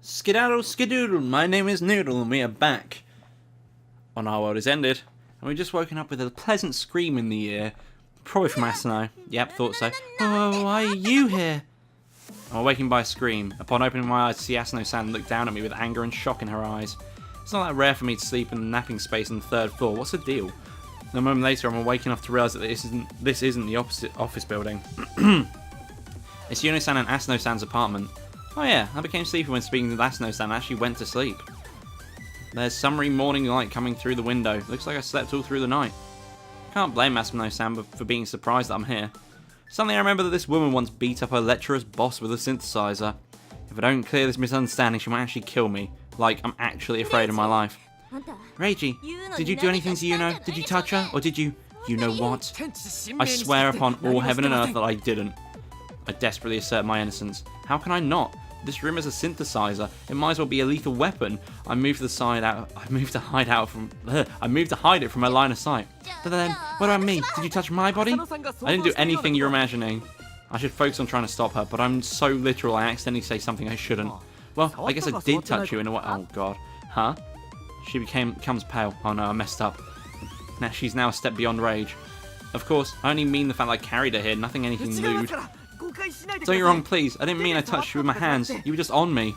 Skedaddle skedoodle, my name is Noodle and we are back on Our World Is Ended. And we've just woken up with a pleasant scream in the ear. Probably from Asano. Yep, thought so. Oh, why are you here? I'm awakened by a scream. Upon opening my eyes to see Asano-san look down at me with anger and shock in her eyes. It's not that rare for me to sleep in the napping space on the third floor. What's the deal? A moment later, I'm awake enough to realise that this isn't the opposite office building. It's Yuno-san and Asano-san's apartment. Oh yeah, I became sleepy when speaking to Asano-san and actually went to sleep. There's summery morning light coming through the window. Looks like I slept all through the night. Can't blame Asano-san for being surprised that I'm here. Suddenly I remember that this woman once beat up her lecturer's boss with a synthesizer. If I don't clear this misunderstanding, she might actually kill me. Like, I'm actually afraid of my life. Reiji, did you do anything to Yuno? Did you touch her? Or did you know what? I swear upon all heaven and earth that I didn't. I desperately assert my innocence. How can I not? This room is a synthesizer. It might as well be a lethal weapon. I moved to hide it from her line of sight. But then, what about me? Did you touch my body? I didn't do anything you're imagining. I should focus on trying to stop her, but I'm so literal I accidentally say something I shouldn't. Well, I guess I did touch you in a way. Oh god. Huh? She becomes pale. Oh no, I messed up. Now she's now a step beyond rage. Of course, I only mean the fact that I carried her here, anything lewd. Don't get me wrong, please. I didn't mean I touched you with my hands. You were just on me.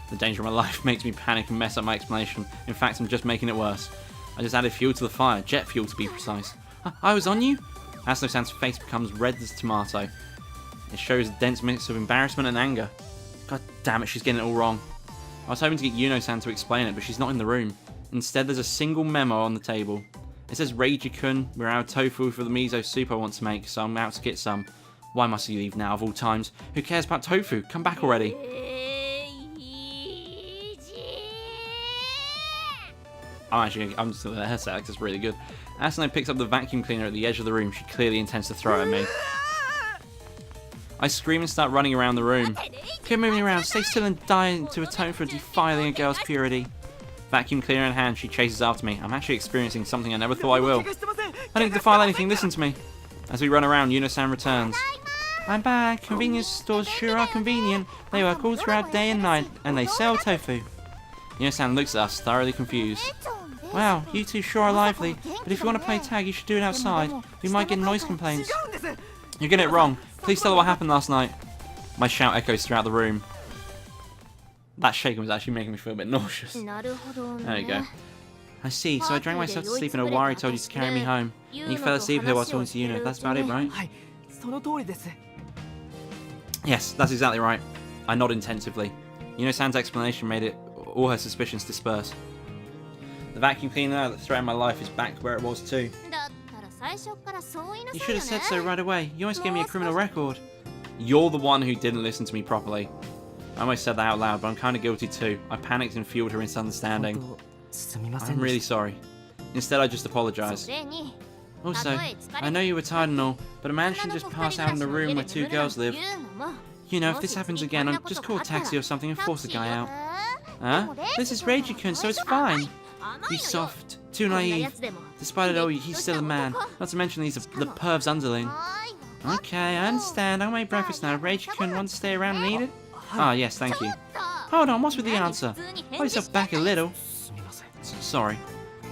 The danger of my life makes me panic and mess up my explanation. In fact, I'm just making it worse. I just added fuel to the fire. Jet fuel, to be precise. I was on you? Asano-san's face becomes red as tomato. It shows a dense mix of embarrassment and anger. God damn it, she's getting it all wrong. I was hoping to get Yuno-san to explain it, but she's not in the room. Instead, there's a single memo on the table. It says, Reiji-kun, we're out of tofu for the miso soup I want to make, so I'm out to get some. Why must you leave now, of all times? Who cares about tofu? Come back already. I'm just going to let her say that because it's really good. Asano picks up the vacuum cleaner at the edge of the room. She clearly intends to throw it at me. I scream and start running around the room. Keep moving around, stay still and die to atone for defiling a girl's purity. Vacuum cleaner in hand, she chases after me. I'm actually experiencing something I never thought I will. I didn't defile anything, listen to me. As we run around, Yuno-san returns. I'm back. Convenience stores sure are convenient. They work all throughout day and night, and they sell tofu. Yuno-san looks at us, thoroughly confused. Wow, you two sure are lively, but if you want to play tag, you should do it outside. We might get noise complaints. You're getting it wrong. Please tell her what happened last night. My shout echoes throughout the room. That shaking was actually making me feel a bit nauseous. There you go. I see, so I drank myself to sleep and Owari told you to carry me home. And you fell asleep here while talking to Yuno. That's about it, right? Yes, that's exactly right. I nod intensively. Yuno-san's explanation made all her suspicions disperse. The vacuum cleaner that threatened my life is back where it was too. You should have said so right away. You almost gave me a criminal record. You're the one who didn't listen to me properly. I almost said that out loud, but I'm kind of guilty too. I panicked and fueled her misunderstanding. I'm really sorry. Instead, I just apologise. Also, I know you were tired and all, but a man shouldn't just pass out in the room where two girls live. You know, if this happens again, I'll just call a taxi or something and force the guy out. Huh? This is Reiji-kun, so it's fine. He's soft, too naive. Despite it all, he's still a man. Not to mention he's the perv's underling. Okay, I understand. I'll make breakfast now. Reiji-kun wants to stay around and eat it? Ah, yes, thank you. Hold on, what's with the answer? Hold yourself back a little. Sorry.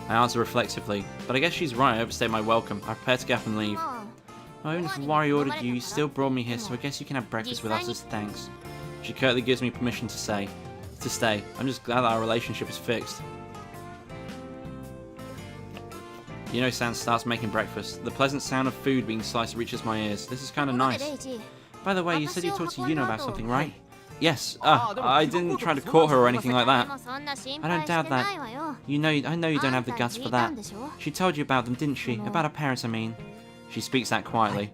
I answer reflexively, but I guess she's right. I overstayed my welcome. I prepare to get up and leave. Well, even if Wari ordered you, you still brought me here, so I guess you can have breakfast with us as thanks. She curtly gives me permission to stay. I'm just glad that our relationship is fixed. Yuno-san starts making breakfast. The pleasant sound of food being sliced reaches my ears. This is kind of nice. By the way, you said you talked to Yuno about something, right? Yes. I didn't try to court her or anything like that. I don't doubt that. I know you don't have the guts for that. She told you about them, didn't she? About her parents, I mean. She speaks that quietly.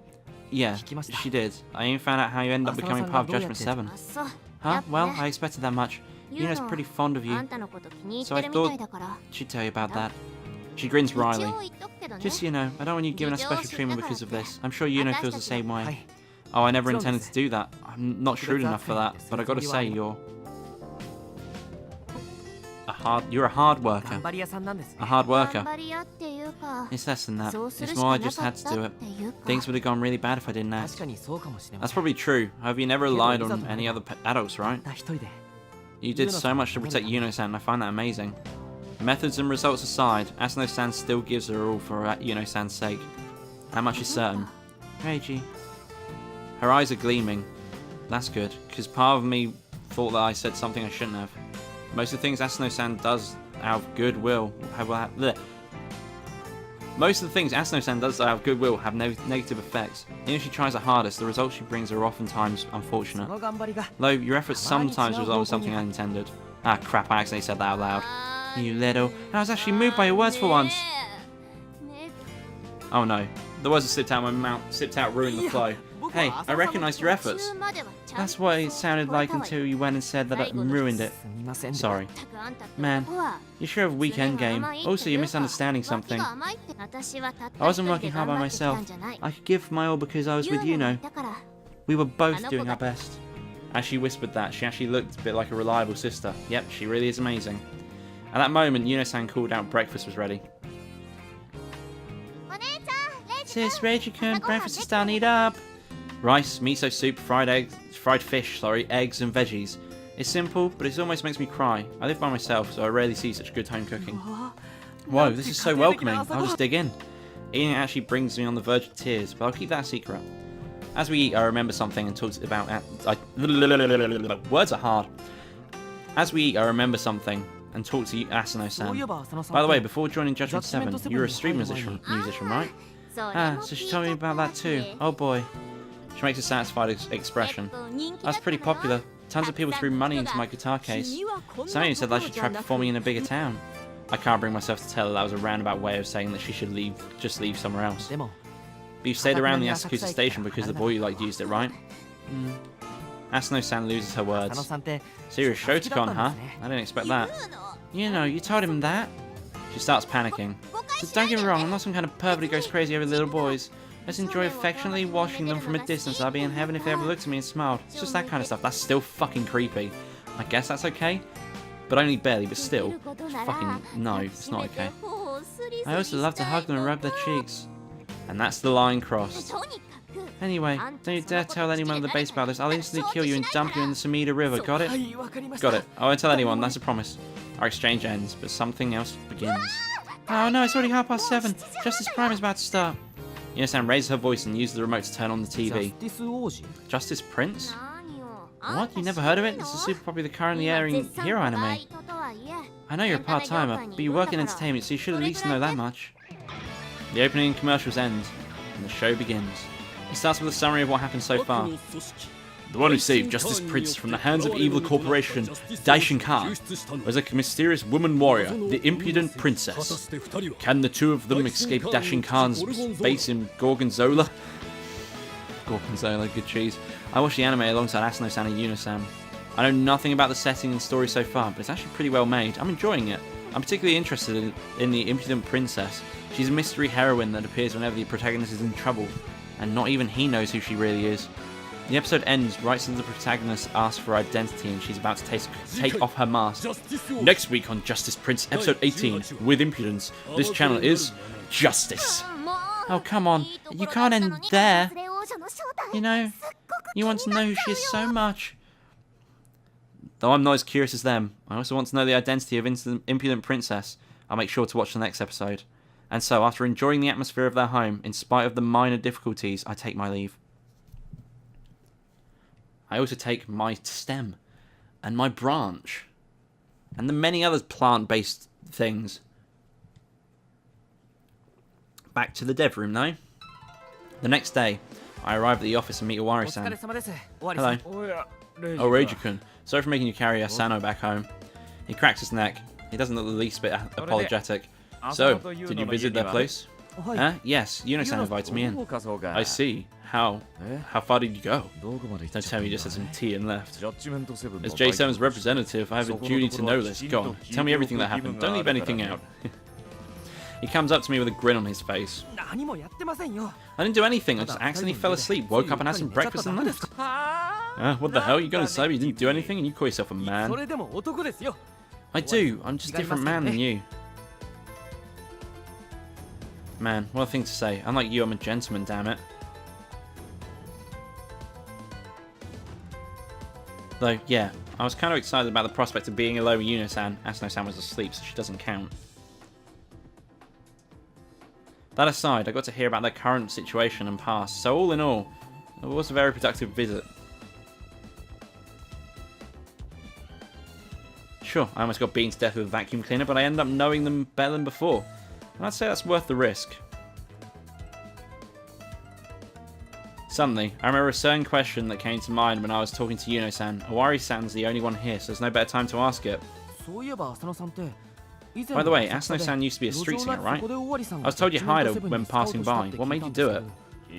Yeah, she did. I even found out how you ended up becoming part of Judgment 7. Huh? Well, I expected that much. Yuno's pretty fond of you. So I thought she'd tell you about that. She grins wryly. Just so you know, I don't want you given a special treatment because of this. I'm sure Yuno feels the same way. Oh, I never intended to do that. I'm not shrewd enough for that, but I gotta say, you're a hard worker. A hard worker. It's less than that. It's more I just had to do it. Things would have gone really bad if I didn't ask. That's probably true. However, you never relied on any other adults, right? You did so much to protect Yuno-san, and I find that amazing. Methods and results aside, Asano-san still gives her all for Yuno-san's sake. That much is certain. Reiji. Her eyes are gleaming. That's good, because part of me thought that I said something I shouldn't have. Most of the things Asano-san does out of goodwill Most of the things Asano-san does out of goodwill have negative effects. Even if she tries her hardest, the results she brings are oftentimes unfortunate. Though your efforts sometimes result in something unintended. Ah crap, I accidentally said that out loud. You little... I was actually moved by your words for once. Oh no. The words that slipped out of my mouth, ruined the flow. Hey, I recognised your efforts. That's what it sounded like until you went and said that I ruined it. Sorry. Man, you sure have a weak endgame. Also, you're misunderstanding something. I wasn't working hard by myself. I could give my all because I was with Yuno. We were both doing our best. As she whispered that, she actually looked a bit like a reliable sister. Yep, she really is amazing. At that moment, Yuno-san called out breakfast was ready. Sis, Reiji-kun, breakfast is done, eat up! Rice, miso soup, fried fish, eggs and veggies. It's simple, but it almost makes me cry. I live by myself, so I rarely see such good home cooking. Whoa, this is so welcoming. I'll just dig in. Eating actually brings me on the verge of tears, but I'll keep that a secret. As we eat, I remember something and talk about... Words are hard. As we eat, I remember something and talk to Asano-san. By the way, before joining Judgment 7, you were a street musician, right? Ah, so she told me about that too. Oh boy. She makes a satisfied expression. That's pretty popular. Tons of people threw money into my guitar case. Some even said I should try performing in a bigger town. I can't bring myself to tell her that was a roundabout way of saying that she should just leave somewhere else. But you stayed around the Asakusa station because the boy you liked used it, right? Asano-san loses her words. Serious Shotokan, huh? I didn't expect that. You know, you told him that? She starts panicking. So don't get me wrong, I'm not some kind of pervert who goes crazy over little boys. I just enjoy affectionately watching them from a distance. I'd be in heaven if they ever looked at me and smiled. It's just that kind of stuff. That's still fucking creepy. I guess that's okay. But only barely, but still. Fucking no, it's not okay. I also love to hug them and rub their cheeks. And that's the line crossed. Anyway, don't you dare tell anyone at the base about this. I'll instantly kill you and dump you in the Sumida River. Got it? Got it. I won't tell anyone, that's a promise. Our exchange ends, but something else begins. Oh no, it's already 7:30. Justice Prime is about to start. Yuno-san raises her voice and uses the remote to turn on the TV. Justice Prince? What? You never heard of it? It's a super popular currently airing hero anime. I know you're a part-timer, but you work in entertainment, so you should at least know that much. The opening commercials end, and the show begins. It starts with a summary of what happened so far. The one who saved Justice Prince from the hands of evil corporation, Daishin-kan, was a mysterious woman warrior, the impudent princess. Can the two of them escape Daishin-kan's base in Gorgonzola? Gorgonzola, good cheese. I watched the anime alongside Asano-san and Yuno-san. I know nothing about the setting and story so far, but it's actually pretty well made. I'm enjoying it. I'm particularly interested in the impudent princess. She's a mystery heroine that appears whenever the protagonist is in trouble, and not even he knows who she really is. The episode ends right as the protagonist asks for identity and she's about to take off her mask. Next week on Justice Prince, episode 18, with impudence, this channel is Justice. Oh, come on. You can't end there. You know, you want to know who she is so much. Though I'm not as curious as them, I also want to know the identity of impudent princess. I'll make sure to watch the next episode. And so, after enjoying the atmosphere of their home, in spite of the minor difficulties, I take my leave. I also take my stem, and my branch, and the many other plant-based things. Back to the dev room, though. The next day, I arrive at the office and meet Owari-san. Hello. Oh, Reiji-kun. Sorry for making you carry Asano back home. He cracks his neck. He doesn't look the least bit apologetic. So, did you visit their place? Yes, Yuno-san invited me in. I see. How far did you go? Don't tell me you just had some tea and left. As J7's representative, I have a duty to know this. Go on, tell me everything that happened. Don't leave anything out. He comes up to me with a grin on his face. I didn't do anything, I just accidentally fell asleep, woke up and had some breakfast and left. What the hell? You're going to say you didn't do anything and you call yourself a man? I do, I'm just a different man than you. Man, what a thing to say. Unlike you, I'm a gentleman, damn it. Though, yeah, I was kind of excited about the prospect of being alone with Yuno-san. Asano-san was asleep, so she doesn't count. That aside, I got to hear about their current situation and past, so all in all, it was a very productive visit. Sure, I almost got beaten to death with a vacuum cleaner, but I ended up knowing them better than before. And I'd say that's worth the risk. Suddenly, I remember a certain question that came to mind when I was talking to Yuno-san. Owari-san's the only one here, so there's no better time to ask it. By the way, Asano-san used to be a street singer, right? I was told you hired her when passing by. What made you do it? Do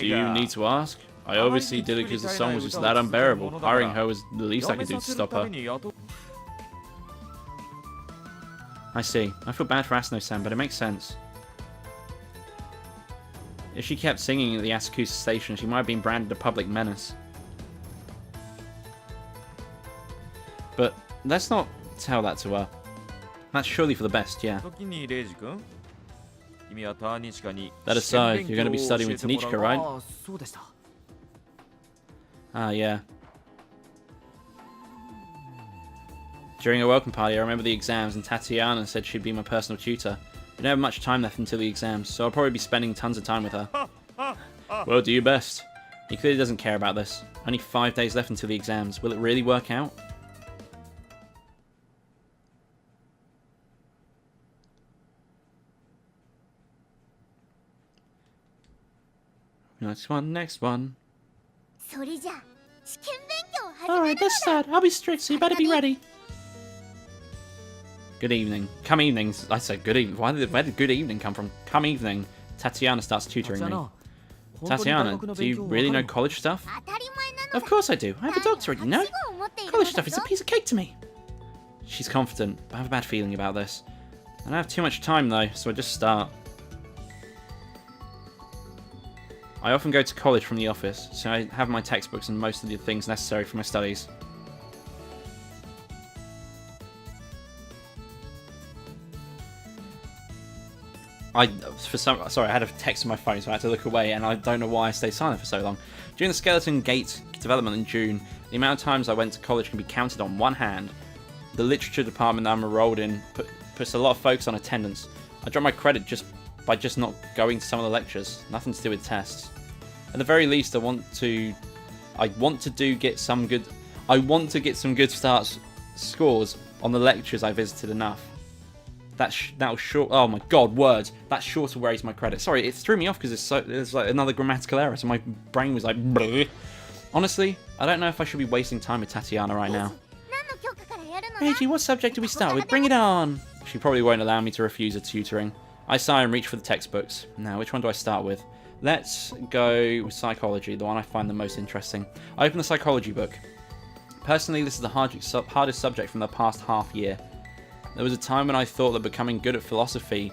you need to ask? I obviously did it because the song was just that unbearable. Hiring her was the least I could do to stop her. I see. I feel bad for Asano-san, but it makes sense. If she kept singing at the Asakusa station, she might have been branded a public menace. But let's not tell that to her. That's surely for the best, yeah. That aside, you're going to be studying with Tanichika, right? Ah, yeah. During a welcome party, I remember the exams, and Tatiana said she'd be my personal tutor. We don't have much time left until the exams, so I'll probably be spending tons of time with her. Well, do your best. He clearly doesn't care about this. Only 5 days left until the exams. Will it really work out? Next one, next one. Alright, let's start. I'll be strict, so you better be ready. Good evening. Come evenings. I said good evening. Where did good evening come from? Come evening. Tatiana starts tutoring me. Tatiana, do you really know college stuff? Of course I do. I have a doctorate, you know? College stuff is a piece of cake to me. She's confident, but I have a bad feeling about this. I don't have too much time though, so I just start. I often go to college from the office, so I have my textbooks and most of the things necessary for my studies. Sorry, I had a text on my phone, so I had to look away, and I don't know why I stayed silent for so long. During the Skeleton Gate development in June, the amount of times I went to college can be counted on one hand. The literature department that I'm enrolled in puts a lot of focus on attendance. I drop my credit by just not going to some of the lectures. Nothing to do with tests. At the very least, I want to get some good scores on the lectures I visited enough. That'll short. Oh my god, words. That's sure to raise my credit. Sorry, it threw me off because there's like another grammatical error, so my brain was like. Bleh. Honestly, I don't know if I should be wasting time with Tatiana right now. Reiji, what subject do we start with? Bring it on. She probably won't allow me to refuse her tutoring. I sigh and reach for the textbooks. Now, which one do I start with? Let's go with psychology, the one I find the most interesting. I open the psychology book. Personally, this is the hardest subject from the past half year. There was a time when I thought that becoming good at philosophy...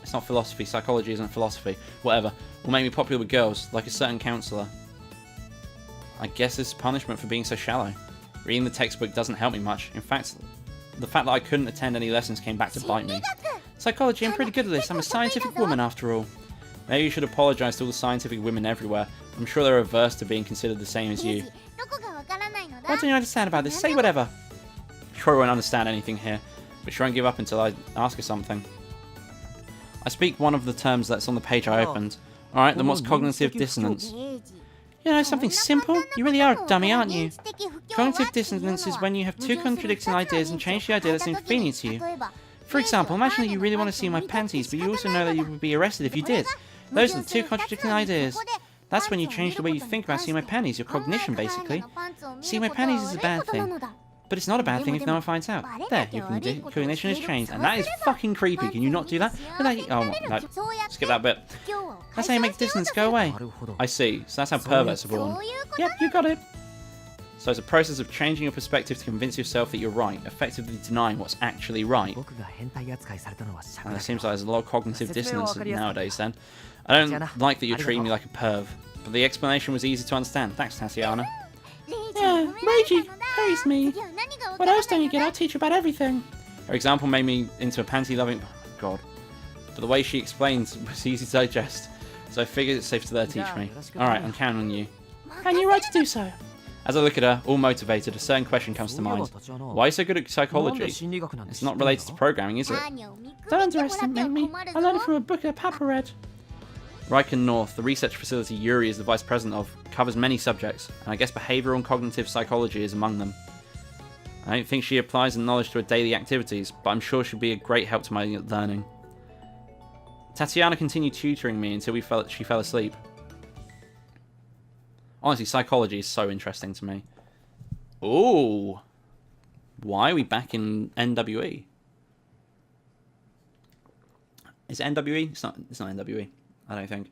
It's not philosophy, psychology isn't philosophy, whatever, will make me popular with girls, like a certain counsellor. I guess it's punishment for being so shallow. Reading the textbook doesn't help me much. In fact, the fact that I couldn't attend any lessons came back to bite me. Psychology, I'm pretty good at this. I'm a scientific woman after all. Maybe you should apologise to all the scientific women everywhere. I'm sure they're averse to being considered the same as you. What don't you understand about this? Say whatever. She probably won't understand anything here, but she won't give up until I ask her something. I speak one of the terms that's on the page I opened. Alright, then what's cognitive dissonance? You know something simple? You really are a dummy, aren't you? Cognitive dissonance is when you have two contradicting ideas and change the idea that's inconvenient to you. For example, imagine that you really want to see my panties, but you also know that you would be arrested if you did. Those are the two contradicting ideas. That's when you change the way you think about seeing my panties, your cognition basically. Seeing my panties is a bad thing. But it's not a bad thing if no one finds out. There, your cognition has changed, and that is fucking creepy. Can you not do that? Oh, no. Skip that bit. That's how you make dissonance go away. I see. So that's how perverts are born. Yep, you got it. So it's a process of changing your perspective to convince yourself that you're right, effectively denying what's actually right. And it seems like there's a lot of cognitive dissonance nowadays then. I don't like that you're treating me like a perv, but the explanation was easy to understand. Thanks, Tatiana. Yeah, Reiji, praise me. What else don't you get? I'll teach you about everything. Her example made me into a panty-loving... Oh, God. But the way she explained was easy to digest, so I figured it's safe to let her teach me. Alright, I'm counting on you. And you're right to do so. As I look at her, all motivated, a certain question comes to mind. Why are you so good at psychology? It's not related to programming, is it? Don't underestimate me. I learned it from a book that Papa read. Riken North, the research facility Yuri is the vice president of, covers many subjects, and I guess behavioural and cognitive psychology is among them. I don't think she applies the knowledge to her daily activities, but I'm sure she'll be a great help to my learning. Tatiana continued tutoring me until she fell asleep. Honestly, psychology is so interesting to me. Ooh. Why are we back in NWE? Is it NWE? It's not NWE, I don't think.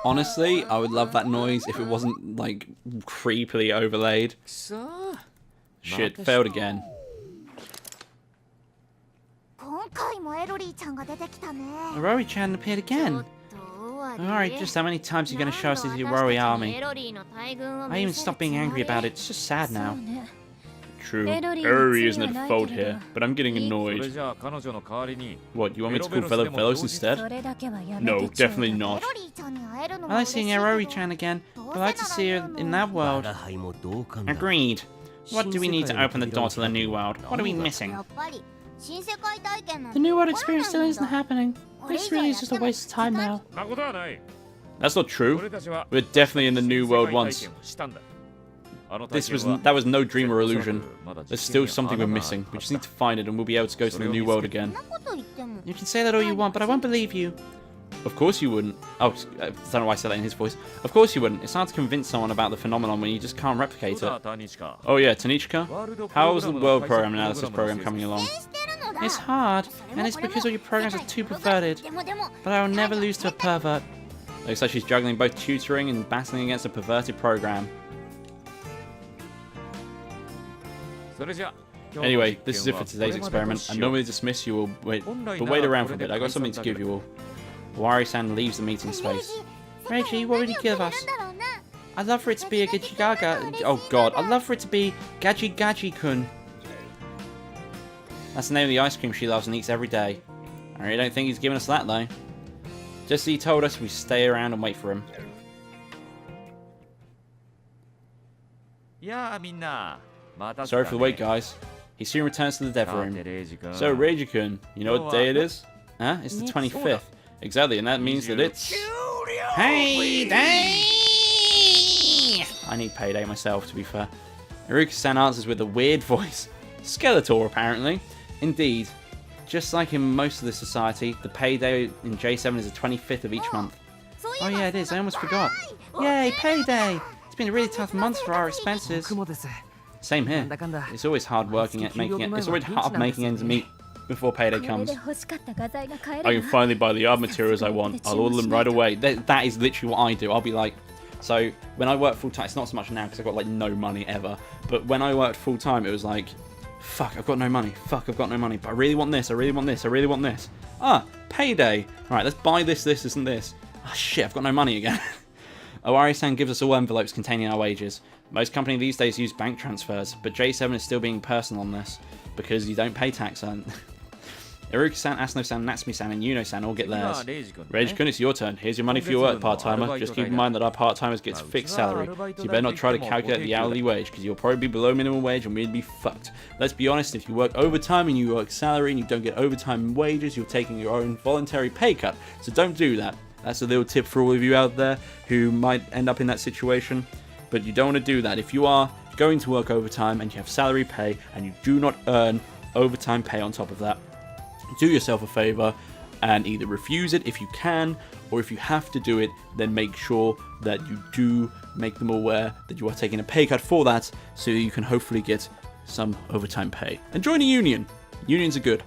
Honestly, I would love that noise if it wasn't, like, creepily overlaid. Shit, failed again. Rory-chan appeared again. Alright, just how many times are you going to show us your Rory army? I even stopped being angry about it, it's just sad now. True, Rory isn't at fault here, but I'm getting annoyed. What, you want me to call Velos instead? No, definitely not. I like seeing Rory-chan again, but I like to see her in that world. Agreed. What do we need to open the door to the new world? What are we missing? The new world experience still isn't happening. This really is just a waste of time now. That's not true. We're definitely in the new world once. That was no dream or illusion. There's still something we're missing. We just need to find it and we'll be able to go to the new world again. You can say that all you want, but I won't believe you. Of course you wouldn't. Oh, I don't know why I said that in his voice. Of course you wouldn't. It's hard to convince someone about the phenomenon when you just can't replicate it. Oh yeah, Tanichka? How's the world program analysis program coming along? It's hard, and it's because all your programs are too perverted. But I will never lose to a pervert. Looks like she's juggling both tutoring and battling against a perverted program. Anyway, this is it for today's experiment. I normally dismiss you all, but wait around for a bit. I got something to give you all. Wari-san leaves the meeting space. Reggie, what would you give us? I'd love for it to be a Gajigaga. Oh god, I'd love for it to be Gaji-Gaji-kun. That's the name of the ice cream she loves and eats every day. I really don't think he's giving us that though. Just as he told us, we stay around and wait for him. Sorry for the wait, guys. He soon returns to the dev room. So, Reiji-kun, you know what day it is? Huh? It's the 25th. Exactly, and that means that it's... Payday! I need payday myself, to be fair. Iruka-san answers with a weird voice. Skeletor, apparently. Indeed. Just like in most of the society, the payday in J7 is the 25th of each month. Oh yeah, it is. I almost forgot. Yay, payday! It's been a really tough month for our expenses. Same here. It's always hard working at making it. It's always hard making ends meet before payday comes. I can finally buy the art materials I want. I'll order them right away. That is literally what I do. I'll be like, so when I work full time, it's not so much now because I've got like no money ever. But when I worked full time, it was like, fuck, I've got no money. Fuck, I've got no money. But I really want this. I really want this. I really want this. Ah, payday. All right, let's buy this, this, and this. Ah, shit, I've got no money again. Owari-san gives us all envelopes containing our wages. Most companies these days use bank transfers, but J7 is still being personal on this, because you don't pay tax on... Iruka-san, Asano-san, Natsumi-san, and Yuno-san all get theirs. Reiji-kun, it's your turn. Here's your money for your work, part-timer. Just keep in mind that our part-timers get fixed salary, so you better not try to calculate the hourly wage, because you'll probably be below minimum wage and we'd be fucked. Let's be honest, if you work overtime and you work salary and you don't get overtime wages, you're taking your own voluntary pay cut, so don't do that. That's a little tip for all of you out there who might end up in that situation. But you don't want to do that. If you are going to work overtime and you have salary pay and you do not earn overtime pay on top of that, do yourself a favor and either refuse it if you can, or if you have to do it, then make sure that you do make them aware that you are taking a pay cut for that, so you can hopefully get some overtime pay. And join a union. Unions are good.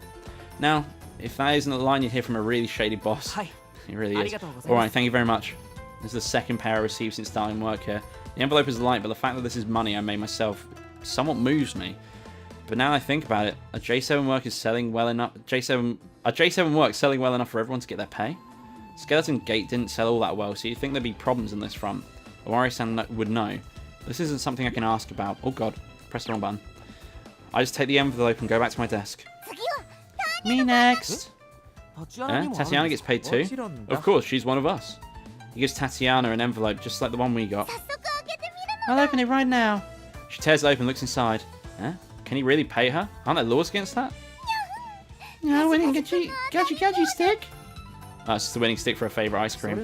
Now, if that isn't a line you hear from a really shady boss, it really is. Alright, thank you very much. This is the second pay I received since starting work here. The envelope is light, but the fact that this is money I made myself somewhat moves me. But now I think about it, a J7 work is selling well enough. A J7 work selling well enough for everyone to get their pay. Skeleton Gate didn't sell all that well, so you'd think there'd be problems on this front. Owari-san would know. This isn't something I can ask about. Oh god. press the wrong button. I just take the envelope and go back to my desk. Me next. Tatiana gets paid too. Of course, she's one of us. He gives Tatiana an envelope just like the one we got. I'll open it right now. She tears it open and looks inside. Huh? Can he really pay her? Aren't there laws against that? No, winning gadget stick. Oh, it's just the winning stick for a favourite ice cream.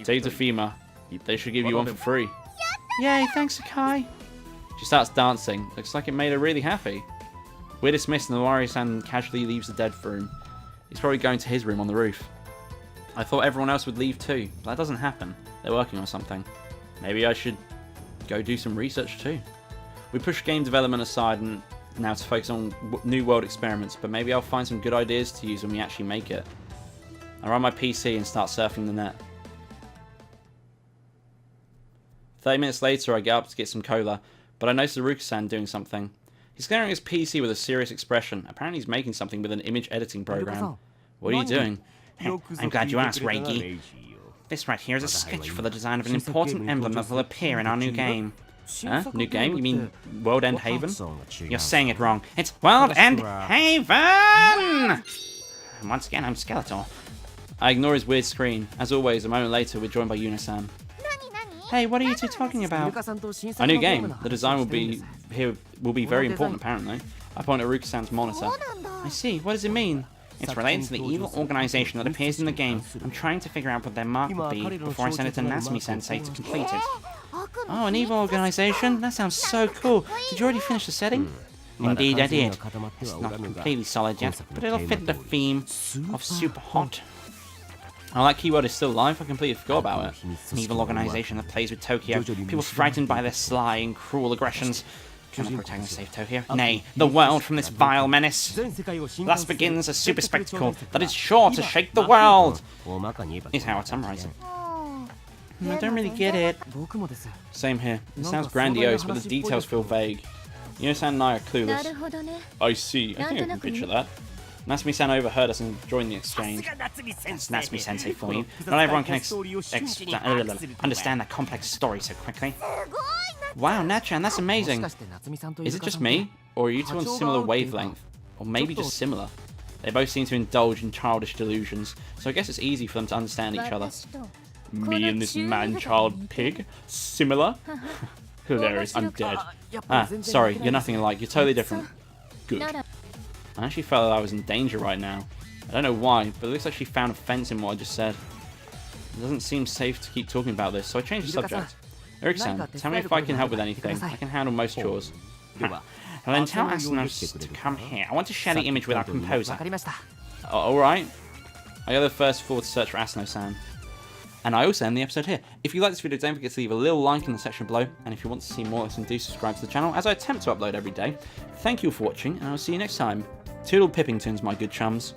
Take to FEMA. They should give you one for free. Yay, thanks, Sakai. She starts dancing. Looks like it made her really happy. We're dismissed and the Wario-san casually leaves the dead room. He's probably going to his room on the roof. I thought everyone else would leave too, but that doesn't happen. They're working on something. Maybe I should go do some research too. We push game development aside and now to focus on new world experiments, but maybe I'll find some good ideas to use when we actually make it. I run my PC and start surfing the net. 30 minutes later, I get up to get some cola, but I notice Haruka-san doing something. He's staring at his PC with a serious expression. Apparently he's making something with an image editing program. What are you doing? I'm glad you asked, Reiki. This right here is a sketch for the design of an important emblem that will appear in our new game. Huh? New game? You mean World End Haven? You're saying it wrong. It's World End Haven! And once again, I'm Skeletor. I ignore his weird scream. As always, a moment later, we're joined by Yuna-san. Hey, what are you two talking about? A new game. The design will be very important, apparently. I point at Haruka-san's monitor. I see. What does it mean? It's related to the evil organization that appears in the game. I'm trying to figure out what their mark will be before I send it to Natsumi-sensei to complete it. Oh, an evil organization? That sounds so cool. Did you already finish the setting? Indeed, I did. It's not completely solid yet, but it'll fit the theme of super hot. Oh, that keyword is still alive? I completely forgot about it. An evil organization that plays with Tokyo. People frightened by their sly and cruel aggressions. Can the protagonist save Tokyo? Nay, the world from this vile menace. Thus begins a super spectacle that is sure to shake the world, is how I summarize it. I don't really get it. Same here. It sounds grandiose, but the details feel vague. Yuna-san and I are clueless. I see. I think I can picture that. Natsumi-san overheard us and joined the exchange. That's Natsumi-sensei for you. Not everyone can understand that complex story so quickly. Wow, Natchan, that's amazing. Is it just me? Or are you two on similar wavelength? Or maybe just similar? They both seem to indulge in childish delusions, so I guess it's easy for them to understand each other. Me and this man-child pig? Similar? Hilarious, I'm dead. Ah, sorry, you're nothing alike. You're totally different. Good. I actually felt that I was in danger right now. I don't know why, but it looks like she found offense in what I just said. It doesn't seem safe to keep talking about this, so I changed the subject. Eric-san, tell me if I can help with anything. I can handle most chores. Well, then tell Asnos to come here. I want to share the image with our composer. Alright. I go the first forward to search for Asano-san. And I also end the episode here. If you like this video, don't forget to leave a little like in the section below. And if you want to see more, then do subscribe to the channel, as I attempt to upload every day. Thank you for watching, and I will see you next time. Toodle Pippingtons, my good chums.